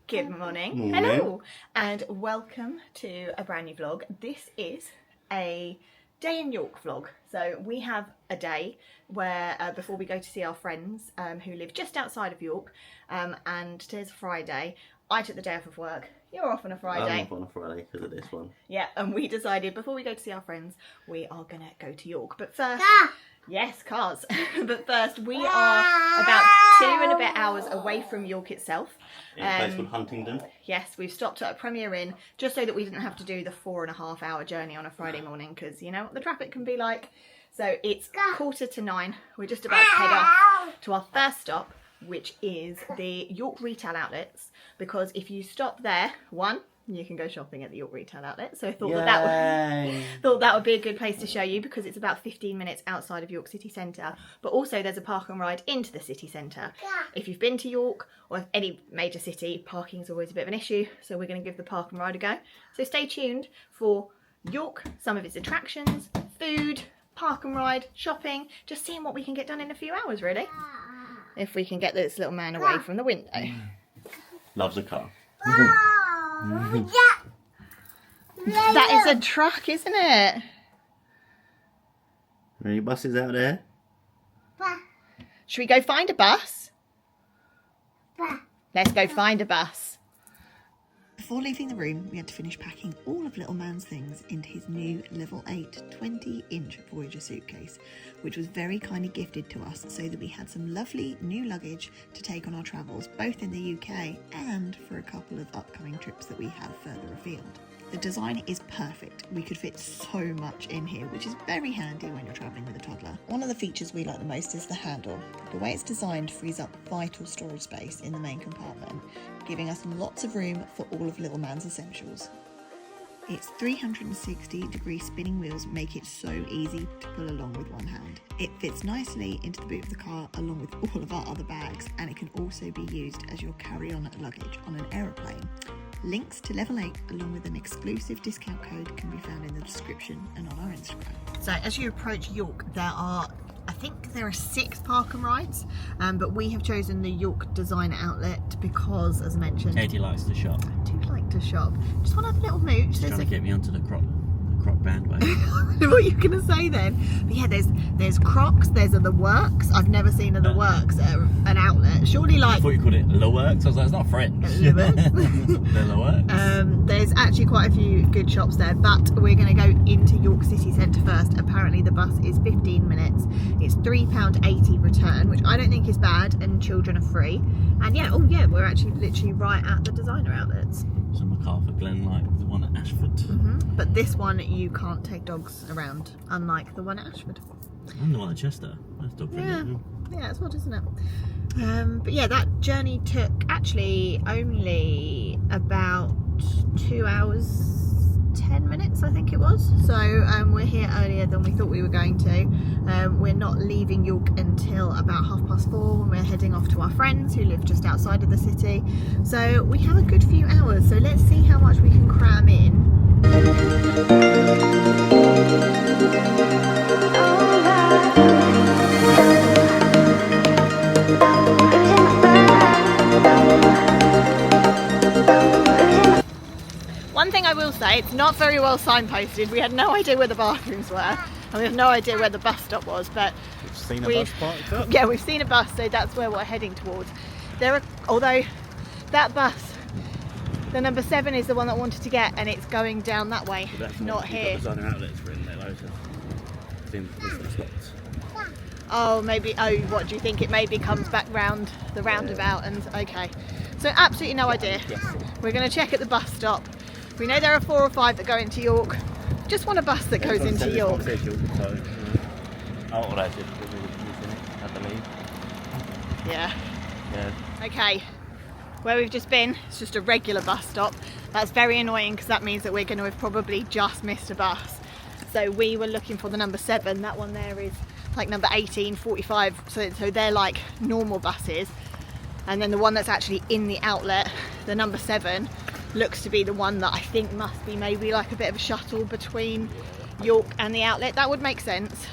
Good morning. Morning. Hello, and welcome to a brand new vlog. This is a day in York vlog. So we have a day where before we go to see our friends who live just outside of York, and today's Friday. I took the day off of work. You're off on a Friday. I'm off on a Friday because of this one. Yeah, and we decided before we go to see our friends, we are going to go to York. But first... Yes, cars. But first, we are about 2.5 hours away from York itself. In a place called Huntingdon. Yes, we've stopped at a Premier Inn just so that we didn't have to do the 4.5 hour journey on a Friday morning because you know what the traffic can be like. So it's 8:45. We're just about to head off to our first stop, which is the York retail outlets. Because if you stop there, you can go shopping at the York retail outlet. So I thought that would be a good place to show you because it's about 15 minutes outside of York city centre. But also there's a park and ride into the city centre. If you've been to York or any major city, parking's always a bit of an issue. So we're going to give the park and ride a go. So stay tuned for York, some of its attractions, food, park and ride, shopping, just seeing what we can get done in a few hours really. If we can get this little man away from the window. Loves a car. That is a truck, isn't it? Are any buses out there? Should we go find a bus? Let's go find a bus. Before leaving the room, we had to finish packing all of little man's things into his new level 8 20-inch Voyager suitcase, which was very kindly gifted to us so that we had some lovely new luggage to take on our travels, both in the UK and for a couple of upcoming trips that we have further afield. The design is perfect. We could fit so much in here, which is very handy when you're travelling with a toddler. One of the features we like the most is the handle. The way it's designed frees up vital storage space in the main compartment, giving us lots of room for all of little man's essentials. Its 360-degree spinning wheels make it so easy to pull along with one hand. It fits nicely into the boot of the car along with all of our other bags, and it can also be used as your carry-on luggage on an aeroplane. Links to level 8 along with an exclusive discount code can be found in the description and on our Instagram. So as you approach York, I think there are 6 park and rides, but we have chosen the York Design Outlet because, as mentioned, Katie likes to shop. I do like to shop. Just want to have a little mooch. She's trying to get me onto the croc bandwagon. What are you going to say then? But yeah, there's Crocs, there's The Works. I've never seen The Works at an outlet. Surely like... I thought you called it Le Works. I was like, it's not French. Le Works. The Le Works. There's actually quite a few good shops there, but we're going to go into York city centre first. Apparently the bus is 15 minutes. It's £3.80 return, which I don't think is bad, and children are free. And yeah, we're actually literally right at the designer outlets. So MacArthur Glen, like the one at Ashford. But this one you can't take dogs around, unlike the one at Ashford. And the one at Chester. That's dog friendly. Yeah, it's odd, isn't it? But yeah, that journey took actually only about 2 hours 10 minutes, I think it was. So we're here earlier than we thought we were going to. We're not leaving York until about 4:30 when we're heading off to our friends who live just outside of the city. So we have a good few hours, so let's see how much we can cram in. One thing I will say, it's not very well signposted. We had no idea where the bathrooms were, and we have no idea where the bus stop was, but We've seen a bus parked up. Yeah, we've seen a bus, so that's where we're heading towards. Although that bus, the number 7 is the one that I wanted to get, and it's going down that way, not here. Designer outlets written there, loads of spots. Oh, maybe. Oh, what do you think? It maybe comes back round the roundabout, and okay. So absolutely no idea. Yes. We're going to check at the bus stop. We know there are 4 or 5 that go into York. Just want a bus that goes into York. I believe. Yeah. Yeah. Okay. Where we've just been, it's just a regular bus stop. That's very annoying because that means that we're going to have probably just missed a bus. So we were looking for the number 7. That one there is like number 1845. So they're like normal buses. And then the one that's actually in the outlet, the number 7, looks to be the one that I think must be maybe like a bit of a shuttle between York and the outlet. That would make sense.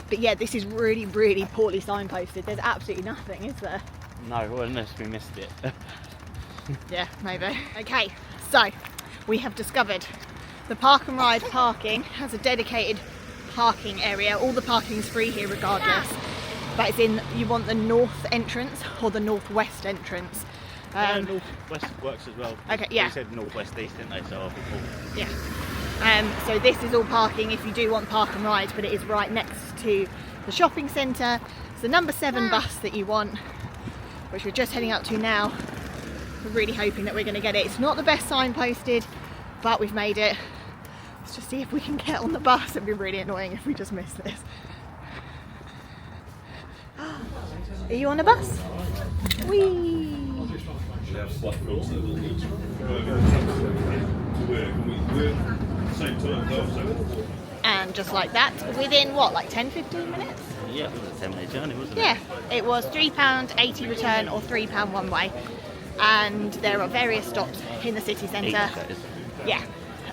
But yeah, this is really, really poorly signposted. There's absolutely nothing, is there? No, well, unless we missed it. Yeah, maybe. Okay, so we have discovered the Park and Ride parking has a dedicated parking area. All the parking's free here regardless, but it's in, you want the north entrance or the northwest entrance. Northwest works as well. Okay, yeah. They said northwest east, didn't they? So I'll be cool. Yeah. So this is all parking if you do want Park and Ride, but it is right next to the shopping centre. It's the number 7 bus that you want, which we're just heading up to now. We're really hoping that we're going to get it. It's not the best signposted, but we've made it. Let's just see if we can get on the bus. It'd be really annoying if we just miss this. Are you on a bus? Whee! And just like that, within what, like 10-15 minutes? Yeah, it was a 10-minute journey, wasn't it? Yeah, it was £3.80 return or £3 one way. And there are various stops in the city centre. Yeah,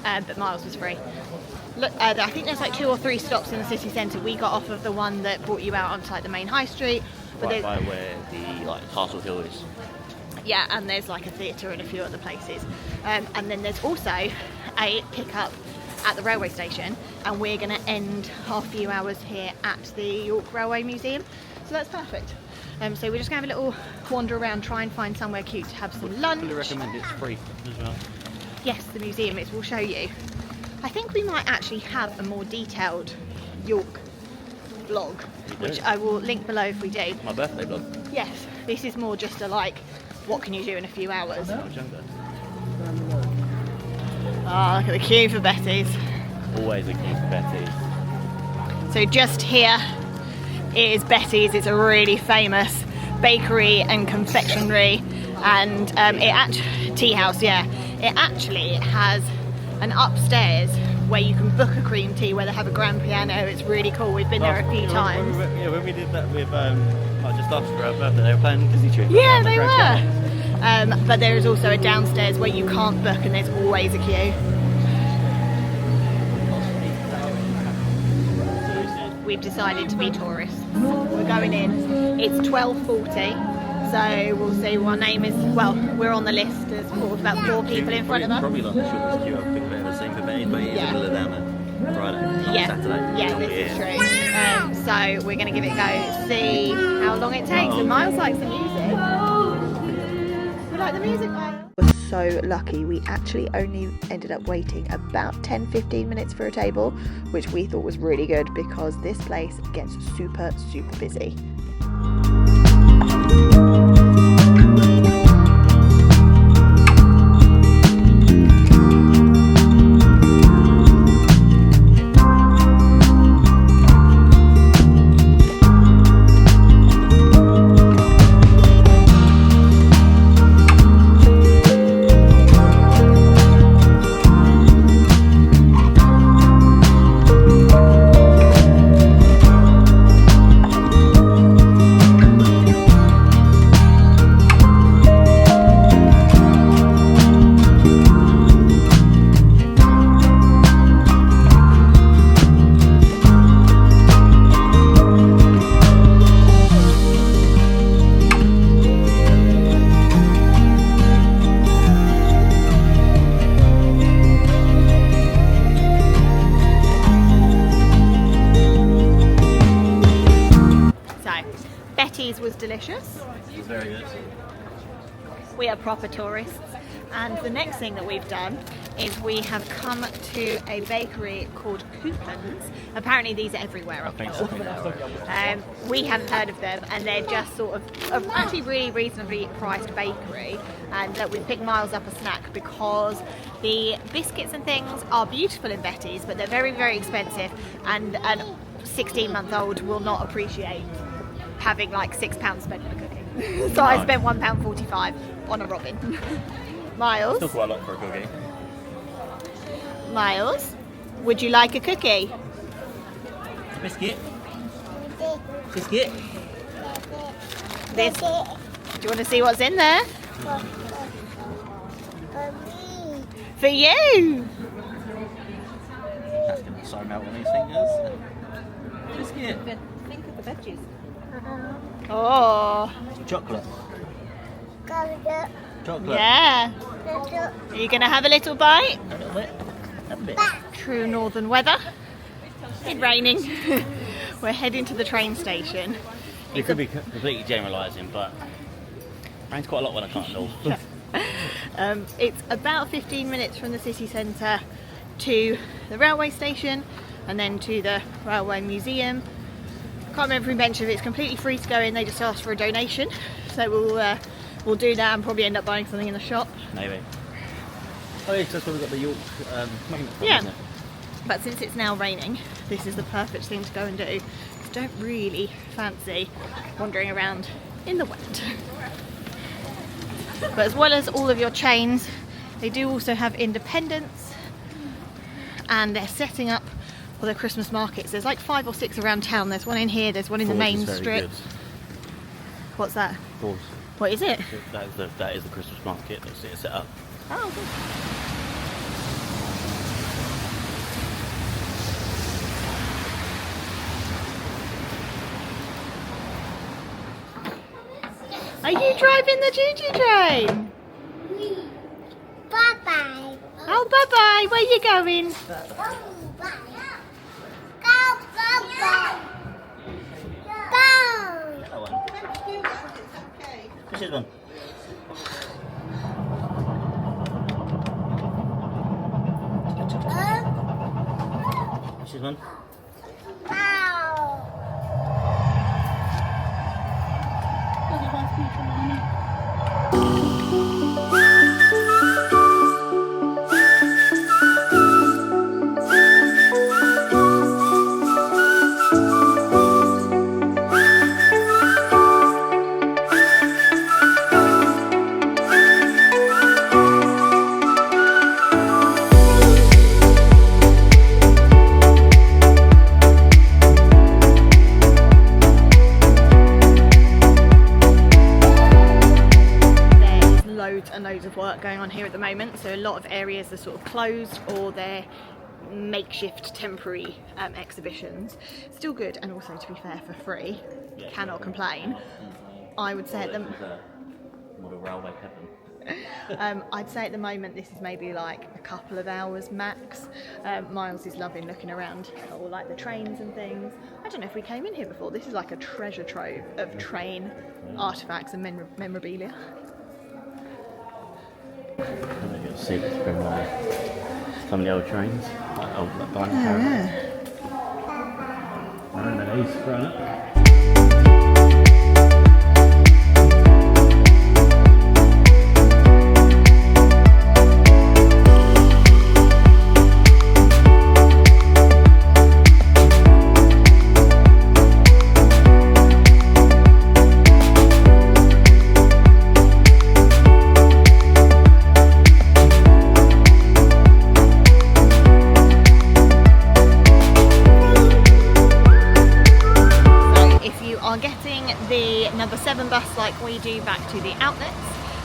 but Myles was free. Look, I think there's like 2 or 3 stops in the city centre. We got off of the one that brought you out onto like the main high street. But Right by where the Castle Hill is. Yeah, and there's like a theatre and a few other places. And then there's also a pickup at the railway station, and we're going to end our few hours here at the York Railway Museum. So that's perfect. So we're just going to have a little wander around, try and find somewhere cute to have some lunch. I recommend it's free as well. Yes, the museum is. We'll show you. I think we might actually have a more detailed York vlog, which I will link below if we do. My birthday vlog. Yes, this is more just a like, what can you do in a few hours? When I was younger. Oh, look at the queue for Betty's. Always a key for Betty's. So just here is Betty's. It's a really famous bakery and confectionery, and tea house. Yeah, it actually has an upstairs where you can book a cream tea, where they have a grand piano. It's really cool. We've been there a few times. When we did that with just after our birthday, they were playing Disney Tree. Yeah, they were. But there is also a downstairs where you can't book, and there's always a queue. We've decided to be tourists. We're going in. It's 12:40, so we'll see. Our name is, well, we're on the list. There's about 4 people in front of us. Probably like the shortest queue I've ever seen for Betty's, but it is a little down there. Friday, not Saturday. Yeah, this is true. So we're going to give it a go, see how long it takes. And Myles likes the music. We like the music, Myles. We're so lucky. We actually only ended up waiting about 10-15 minutes for a table, which we thought was really good because this place gets super busy. Was delicious. It was very good. We are proper tourists, and the next thing that we've done is we have come to a bakery called Coupons. Apparently these are everywhere. We haven't heard of them, and they're just sort of actually really reasonably priced bakery, and that we picked Myles up a snack because the biscuits and things are beautiful in Betty's, but they're very expensive, and a 16-month-old will not appreciate having like £6 spent on a cookie. So I spent £1.45 on a robin. Myles? Still quite a lot for a cookie. Myles, would you like a cookie? Biscuit. Biscuit. This. Do you want to see what's in there? For you. That's going to so melt on these fingers. Biscuit. Think of the veggies. Oh. Chocolate. Chocolate. Yeah. Are you going to have a little bite? A little bit. Have a bit. True northern weather. It's raining. We're heading to the train station. You could be completely generalising, but rains quite a lot when I can't north. It's about 15 minutes from the city centre to the railway station and then to the railway museum. Can't remember if we mentioned it's completely free to go in, they just ask for a donation. So we'll do that and probably end up buying something in the shop. Maybe. Oh yeah, that's where we've got the York magnet from, Yeah. isn't it? But since it's now raining, this is the perfect thing to go and do. Don't really fancy wandering around in the wet. But as well as all of your chains, they do also have independents, and they're setting up for the Christmas markets. There's like 5 or 6 around town. There's one in here, there's one in the main strip. What's that? Force. What is it? That is the Christmas market that's set up. Oh, good. Are you driving the choo-choo train? Bye-bye. Oh, bye-bye. Where are you going? That one. Which is one? Which is one? And loads of work going on here at the moment, so a lot of areas are sort of closed or they're makeshift temporary exhibitions. Still good, and also, to be fair, for free. Yeah, Cannot complain. I would say at the model railway heaven. I'd say at the moment this is maybe like a couple of hours max. Myles is loving looking around all like the trains and things. I don't know if we came in here before. This is like a treasure trove of train artifacts and memorabilia. You'll see this from some of the old trains, like old bike carriages. And then these grown up. Number 7 bus like we do back to the outlets.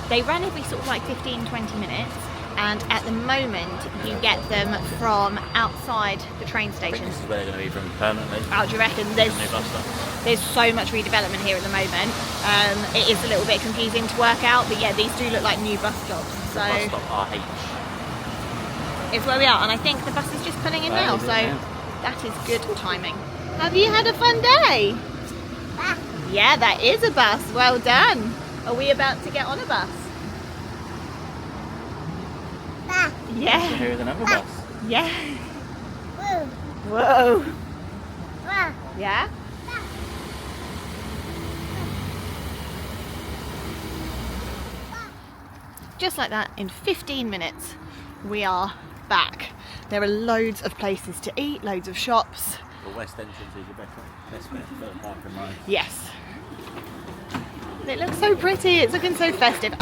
They run every sort of like 15-20 minutes, and at the moment you get them from outside the train station. This is where they're going to be from permanently. Oh, do you reckon? There's so much redevelopment here at the moment. It is a little bit confusing to work out, but yeah, these do look like new bus stops. So Bus stop RH. it's where we are, and I think the bus is just pulling in now, so that is good timing. Have you had a fun day? Yeah, that is a bus. Well done. Are we about to get on a bus? Yeah. Here is another bus. Yeah. Whoa. Yeah? Just like that, in 15 minutes, we are back. There are loads of places to eat, loads of shops. The west entrance is your best bet for parking line. Yes. It looks so pretty, it's looking so festive.